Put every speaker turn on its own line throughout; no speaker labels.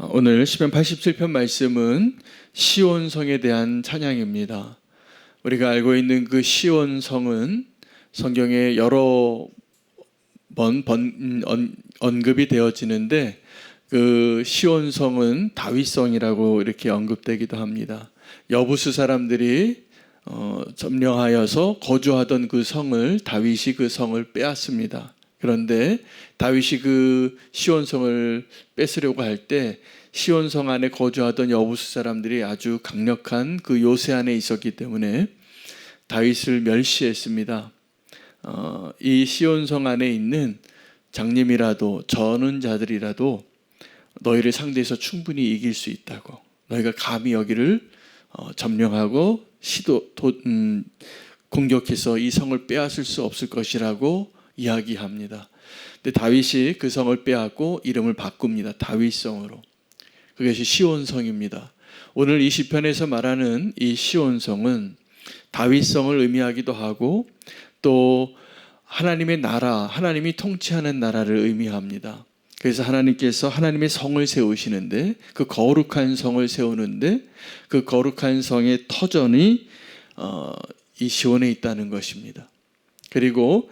오늘 시편 87편 말씀은 시온성에 대한 찬양입니다. 우리가 알고 있는 그 시온성은 성경에 여러 번 언급이 되어지는데 그 시온성은 다윗성이라고 이렇게 언급되기도 합니다. 여부수 사람들이 점령하여서 거주하던 그 성을 다윗이 그 성을 빼앗습니다. 그런데 다윗이 그 시온성을 뺏으려고 할 때 시온성 안에 거주하던 여부수 사람들이 아주 강력한 그 요새 안에 있었기 때문에 다윗을 멸시했습니다. 이 시온성 안에 있는 장님이라도 저는 자들이라도 너희를 상대해서 충분히 이길 수 있다고, 너희가 감히 여기를 점령하고 공격해서 이 성을 빼앗을 수 없을 것이라고 이야기합니다. 근데 다윗이 그 성을 빼앗고 이름을 바꿉니다. 다윗성으로. 그것이 시온성입니다. 오늘 이 시편에서 말하는 이 시온성은 다윗성을 의미하기도 하고 또 하나님의 나라, 하나님이 통치하는 나라를 의미합니다. 그래서 하나님께서 하나님의 성을 세우시는데 그 거룩한 성을 세우는데 그 거룩한 성의 터전이 이 시온에 있다는 것입니다. 그리고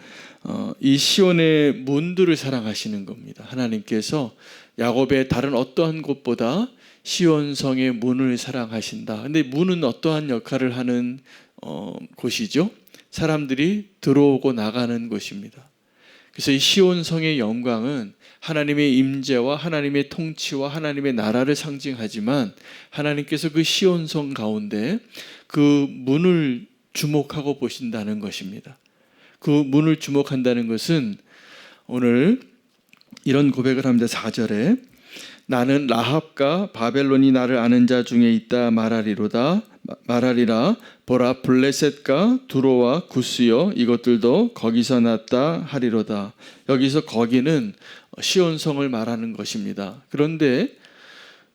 이 시온의 문들을 사랑하시는 겁니다. 하나님께서 야곱의 다른 어떠한 곳보다 시온성의 문을 사랑하신다. 근데 문은 어떠한 역할을 하는 곳이죠? 사람들이 들어오고 나가는 곳입니다. 그래서 이 시온성의 영광은 하나님의 임재와 하나님의 통치와 하나님의 나라를 상징하지만 하나님께서 그 시온성 가운데 그 문을 주목하고 보신다는 것입니다. 그 문을 주목한다는 것은 오늘 이런 고백을 합니다. 4절에 나는 라합과 바벨론이 나를 아는 자 중에 있다 말하리라 보라 블레셋과 두로와 구스여 이것들도 거기서 났다 하리로다. 여기서 거기는 시온성을 말하는 것입니다. 그런데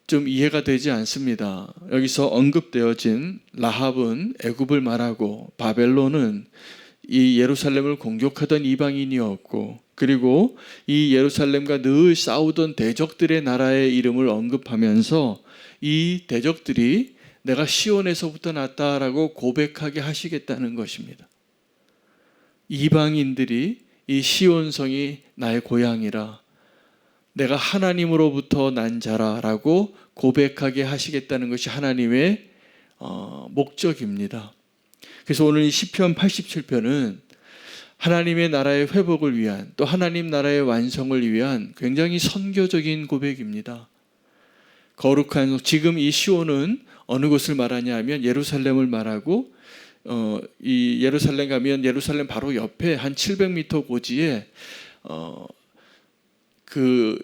좀 이해가 되지 않습니다. 여기서 언급되어진 라합은 애굽을 말하고 바벨론은 이 예루살렘을 공격하던 이방인이었고 그리고 이 예루살렘과 늘 싸우던 대적들의 나라의 이름을 언급하면서 이 대적들이 내가 시온에서부터 났다라고 고백하게 하시겠다는 것입니다. 이방인들이 이 시온성이 나의 고향이라 내가 하나님으로부터 난 자라라고 고백하게 하시겠다는 것이 하나님의 목적입니다. 그래서 오늘 이 시편 87편은 하나님의 나라의 회복을 위한 또 하나님 나라의 완성을 위한 굉장히 선교적인 고백입니다. 거룩한 지금 이 시온은 어느 곳을 말하냐 하면 예루살렘을 말하고 이 예루살렘 가면 예루살렘 바로 옆에 한 700m 고지에 그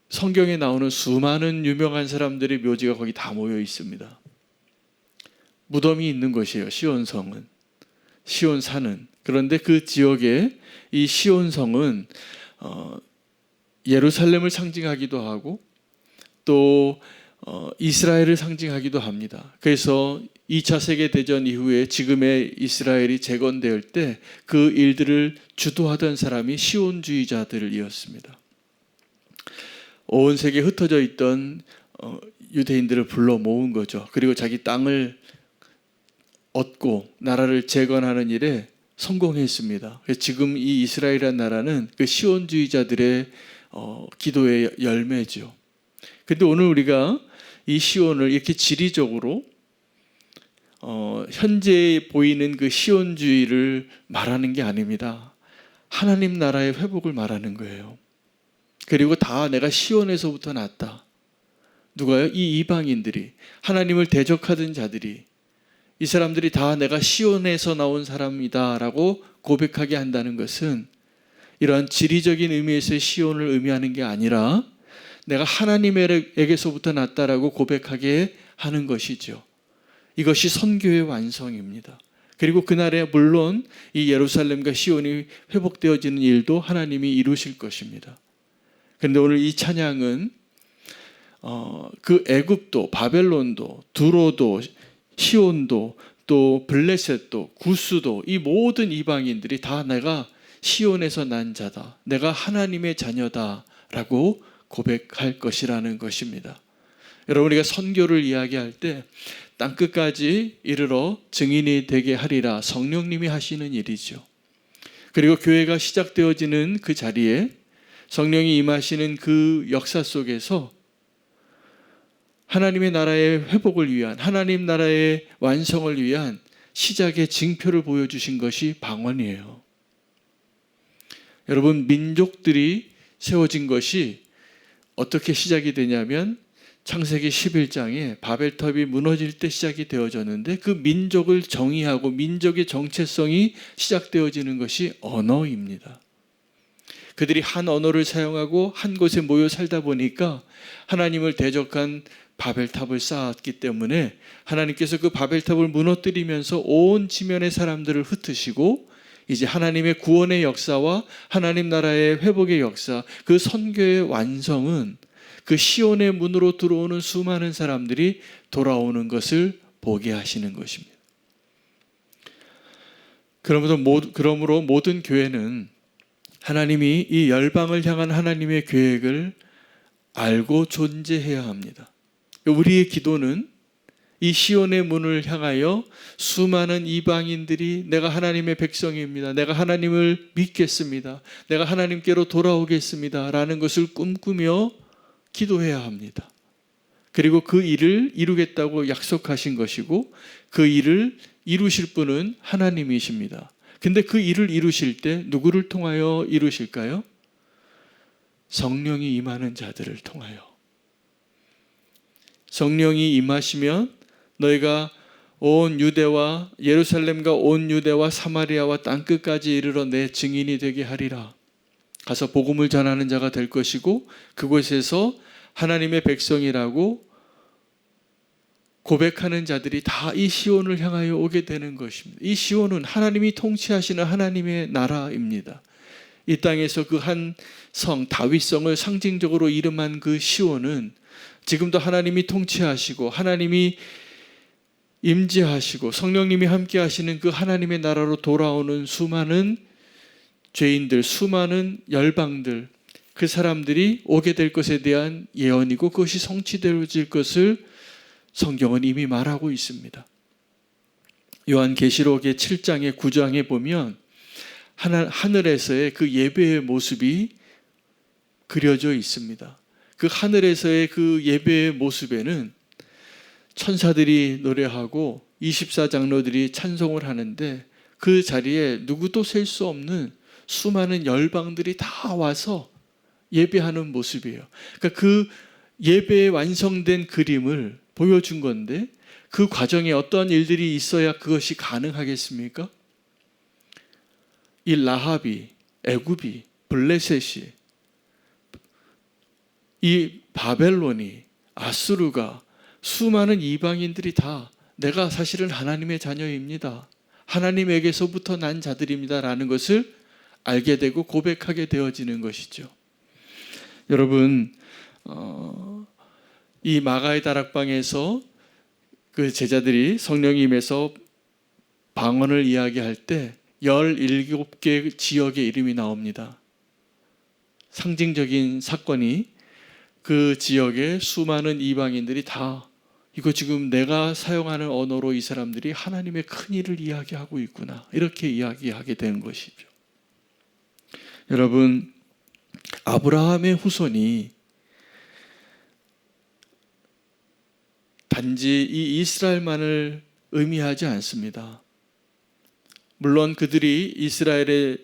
성경에 나오는 수많은 유명한 사람들의 묘지가 거기 다 모여 있습니다. 무덤이 있는 곳이에요. 시온성은, 시온산은. 그런데 그 지역에 이 시온성은 예루살렘을 상징하기도 하고 또 이스라엘을 상징하기도 합니다. 그래서 2차 세계대전 이후에 지금의 이스라엘이 재건될 때 그 일들을 주도하던 사람이 시온주의자들이었습니다. 온 세계에 흩어져 있던 유대인들을 불러 모은 거죠. 그리고 자기 땅을 얻고 나라를 재건하는 일에 성공했습니다. 그래서 지금 이 이스라엘이라는 나라는 그 시온주의자들의 기도의 열매죠. 그런데 오늘 우리가 이 시온을 이렇게 지리적으로 현재 보이는 그 시온주의를 말하는 게 아닙니다. 하나님 나라의 회복을 말하는 거예요. 그리고 다 내가 시온에서부터 났다. 누가요? 이 이방인들이, 하나님을 대적하던 자들이, 이 사람들이 다 내가 시온에서 나온 사람이다 라고 고백하게 한다는 것은 이러한 지리적인 의미에서의 시온을 의미하는 게 아니라 내가 하나님에게서부터 났다라고 고백하게 하는 것이죠. 이것이 선교의 완성입니다. 그리고 그날에 물론 이 예루살렘과 시온이 회복되어지는 일도 하나님이 이루실 것입니다. 그런데 오늘 이 찬양은 그 애굽도 바벨론도 두로도 시온도 또 블레셋도 구스도 이 모든 이방인들이 다 내가 시온에서 난 자다, 내가 하나님의 자녀다 라고 고백할 것이라는 것입니다. 여러분, 우리가 선교를 이야기할 때 땅끝까지 이르러 증인이 되게 하리라, 성령님이 하시는 일이죠. 그리고 교회가 시작되어지는 그 자리에 성령이 임하시는 그 역사 속에서 하나님의 나라의 회복을 위한, 하나님 나라의 완성을 위한 시작의 징표를 보여주신 것이 방언이에요. 여러분, 민족들이 세워진 것이 어떻게 시작이 되냐면 창세기 11장에 바벨탑이 무너질 때 시작이 되어졌는데, 그 민족을 정의하고 민족의 정체성이 시작되어지는 것이 언어입니다. 그들이 한 언어를 사용하고 한 곳에 모여 살다 보니까 하나님을 대적한 바벨탑을 쌓았기 때문에 하나님께서 그 바벨탑을 무너뜨리면서 온 지면의 사람들을 흩으시고 이제 하나님의 구원의 역사와 하나님 나라의 회복의 역사, 그 선교의 완성은 그 시온의 문으로 들어오는 수많은 사람들이 돌아오는 것을 보게 하시는 것입니다. 그러므로 모든 교회는 하나님이 이 열방을 향한 하나님의 계획을 알고 존재해야 합니다. 우리의 기도는 이 시온의 문을 향하여 수많은 이방인들이 내가 하나님의 백성입니다, 내가 하나님을 믿겠습니다, 내가 하나님께로 돌아오겠습니다 라는 것을 꿈꾸며 기도해야 합니다. 그리고 그 일을 이루겠다고 약속하신 것이고 그 일을 이루실 분은 하나님이십니다. 근데 그 일을 이루실 때 누구를 통하여 이루실까요? 성령이 임하는 자들을 통하여. 성령이 임하시면 너희가 온 유대와 예루살렘과 온 유대와 사마리아와 땅끝까지 이르러 내 증인이 되게 하리라. 가서 복음을 전하는 자가 될 것이고 그곳에서 하나님의 백성이라고 고백하는 자들이 다 이 시온을 향하여 오게 되는 것입니다. 이 시온은 하나님이 통치하시는 하나님의 나라입니다. 이 땅에서 그 한 성 다윗성을 상징적으로 이름한 그 시온은 지금도 하나님이 통치하시고 하나님이 임재하시고 성령님이 함께 하시는 그 하나님의 나라로 돌아오는 수많은 죄인들, 수많은 열방들, 그 사람들이 오게 될 것에 대한 예언이고 그것이 성취되어질 것을 성경은 이미 말하고 있습니다. 요한계시록의 7장의 9장에 보면 하늘에서의 그 예배의 모습이 그려져 있습니다. 그 하늘에서의 그 예배의 모습에는 천사들이 노래하고 24장로들이 찬송을 하는데 그 자리에 누구도 셀 수 없는 수많은 열방들이 다 와서 예배하는 모습이에요. 그러니까 그 예배의 완성된 그림을 보여준 건데 그 과정에 어떠한 일들이 있어야 그것이 가능하겠습니까? 이 라합이, 애굽이, 블레셋이, 이 바벨론이, 아수르가, 수많은 이방인들이 다 내가 사실은 하나님의 자녀입니다, 하나님에게서부터 난 자들입니다 라는 것을 알게 되고 고백하게 되어지는 것이죠. 여러분, 이 마가의 다락방에서 그 제자들이 성령이 임해서 방언을 이야기할 때 17개 지역의 이름이 나옵니다. 상징적인 사건이 그 지역의 수많은 이방인들이 다 이거 지금 내가 사용하는 언어로 이 사람들이 하나님의 큰 일을 이야기하고 있구나, 이렇게 이야기하게 된 것이죠. 여러분, 아브라함의 후손이 단지 이 이스라엘만을 의미하지 않습니다. 물론 그들이 이스라엘의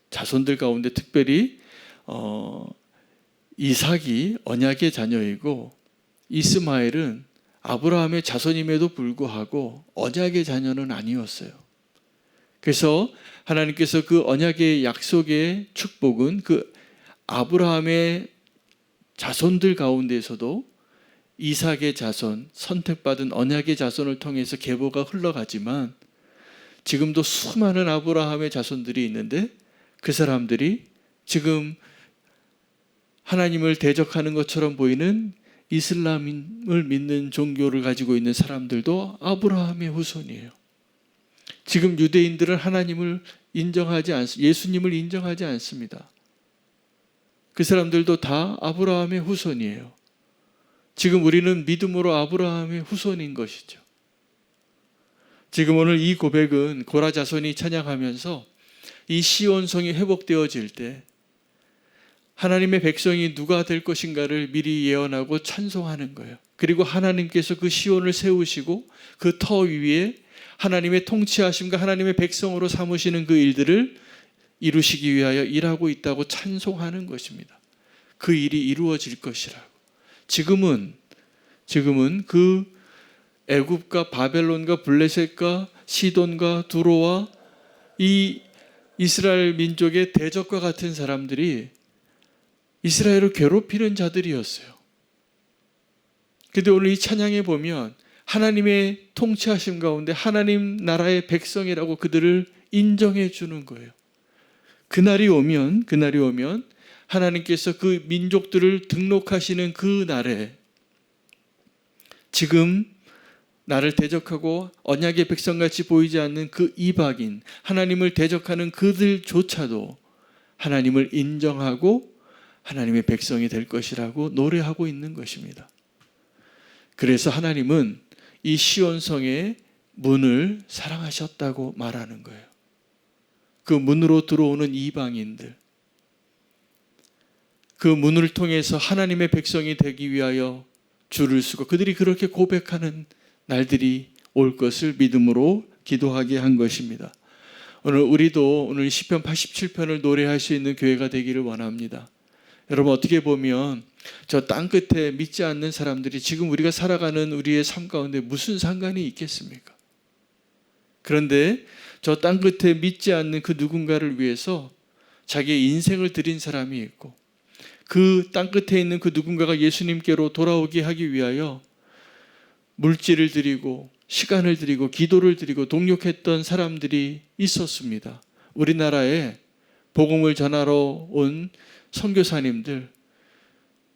자손들 가운데 특별히 이삭이 언약의 자녀이고 이스마엘은 아브라함의 자손임에도 불구하고 언약의 자녀는 아니었어요. 그래서 하나님께서 그 언약의 약속의 축복은 그 아브라함의 자손들 가운데에서도 이삭의 자손, 선택받은 언약의 자손을 통해서 계보가 흘러가지만 지금도 수많은 아브라함의 자손들이 있는데 그 사람들이 지금 하나님을 대적하는 것처럼 보이는 이슬람을 믿는 종교를 가지고 있는 사람들도 아브라함의 후손이에요. 지금 유대인들은 하나님을 인정하지 않습니다. 예수님을 인정하지 않습니다. 그 사람들도 다 아브라함의 후손이에요. 지금 우리는 믿음으로 아브라함의 후손인 것이죠. 지금 오늘 이 고백은 고라 자손이 찬양하면서 이 시온성이 회복되어질 때 하나님의 백성이 누가 될 것인가를 미리 예언하고 찬송하는 거예요. 그리고 하나님께서 그 시온을 세우시고 그 터 위에 하나님의 통치하심과 하나님의 백성으로 삼으시는 그 일들을 이루시기 위하여 일하고 있다고 찬송하는 것입니다. 그 일이 이루어질 것이라고. 지금은 그 애굽과 바벨론과 블레셋과 시돈과 두로와 이 이스라엘 민족의 대적과 같은 사람들이 이스라엘을 괴롭히는 자들이었어요. 그런데 오늘 이 찬양에 보면 하나님의 통치하심 가운데 하나님 나라의 백성이라고 그들을 인정해 주는 거예요. 그날이 오면 하나님께서 그 민족들을 등록하시는 그 날에 지금 나를 대적하고 언약의 백성같이 보이지 않는 그 이방인, 하나님을 대적하는 그들조차도 하나님을 인정하고 하나님의 백성이 될 것이라고 노래하고 있는 것입니다. 그래서 하나님은 이 시온성의 문을 사랑하셨다고 말하는 거예요. 그 문으로 들어오는 이방인들, 그 문을 통해서 하나님의 백성이 되기 위하여 줄을 서고 그들이 그렇게 고백하는 날들이 올 것을 믿음으로 기도하게 한 것입니다. 우리도 오늘 시편 87편을 노래할 수 있는 교회가 되기를 원합니다. 여러분, 어떻게 보면 저 땅 끝에 믿지 않는 사람들이 지금 우리가 살아가는 우리의 삶 가운데 무슨 상관이 있겠습니까? 그런데 저 땅 끝에 믿지 않는 그 누군가를 위해서 자기의 인생을 드린 사람이 있고 그 땅 끝에 있는 그 누군가가 예수님께로 돌아오게 하기 위하여 물질을 드리고 시간을 드리고 기도를 드리고 동력했던 사람들이 있었습니다. 우리나라에 복음을 전하러 온 선교사님들,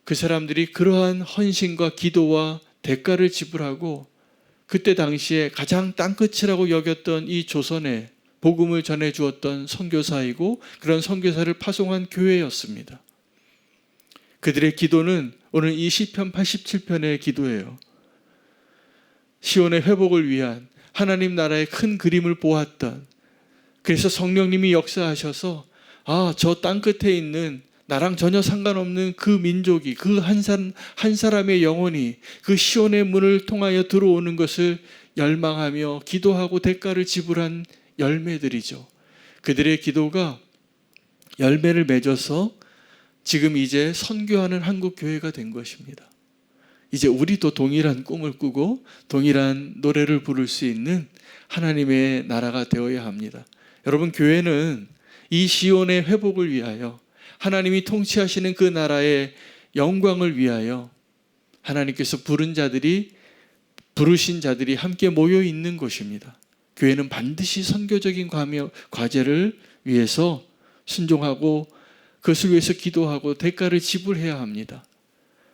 그 사람들이 그러한 헌신과 기도와 대가를 지불하고 그때 당시에 가장 땅끝이라고 여겼던 이 조선에 복음을 전해 주었던 선교사이고 그런 선교사를 파송한 교회였습니다. 그들의 기도는 오늘 이 시편 87편의 기도예요. 시온의 회복을 위한 하나님 나라의 큰 그림을 보았던, 그래서 성령님이 역사하셔서 저 땅 끝에 있는 나랑 전혀 상관없는 그 민족이, 그 한 사람의 영혼이 그 시온의 문을 통하여 들어오는 것을 열망하며 기도하고 대가를 지불한 열매들이죠. 그들의 기도가 열매를 맺어서 지금 이제 선교하는 한국 교회가 된 것입니다. 이제 우리도 동일한 꿈을 꾸고 동일한 노래를 부를 수 있는 하나님의 나라가 되어야 합니다. 여러분, 교회는 이 시온의 회복을 위하여, 하나님이 통치하시는 그 나라의 영광을 위하여 하나님께서 부르신 자들이 함께 모여 있는 곳입니다. 교회는 반드시 선교적인 과제를 위해서 순종하고 그것을 위해서 기도하고 대가를 지불해야 합니다.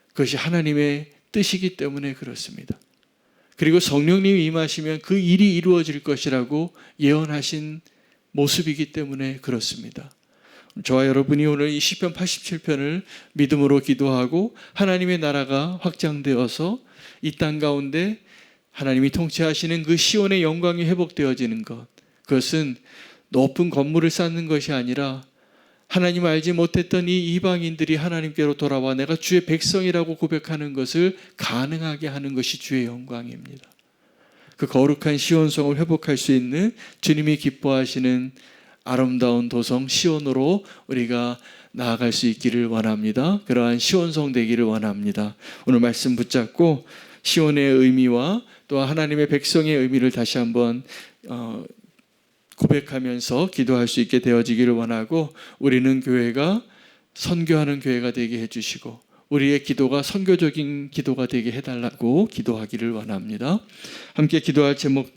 그것이 하나님의 뜻이기 때문에 그렇습니다. 그리고 성령님이 임하시면 그 일이 이루어질 것이라고 예언하신 모습이기 때문에 그렇습니다. 저와 여러분이 오늘 이 시편 87편을 믿음으로 기도하고 하나님의 나라가 확장되어서 이 땅 가운데 하나님이 통치하시는 그 시온의 영광이 회복되어지는 것, 그것은 높은 건물을 쌓는 것이 아니라 하나님 알지 못했던 이 이방인들이 하나님께로 돌아와 내가 주의 백성이라고 고백하는 것을 가능하게 하는 것이 주의 영광입니다. 그 거룩한 시온성을 회복할 수 있는 주님이 기뻐하시는 아름다운 도성 시온으로 우리가 나아갈 수 있기를 원합니다. 그러한 시온성 되기를 원합니다. 오늘 말씀 붙잡고 시온의 의미와 또 하나님의 백성의 의미를 다시 한번 고백하면서 기도할 수 있게 되어지기를 원하고, 우리는 교회가 선교하는 교회가 되게 해주시고 우리의 기도가 선교적인 기도가 되게 해달라고 기도하기를 원합니다. 함께 기도할 제목들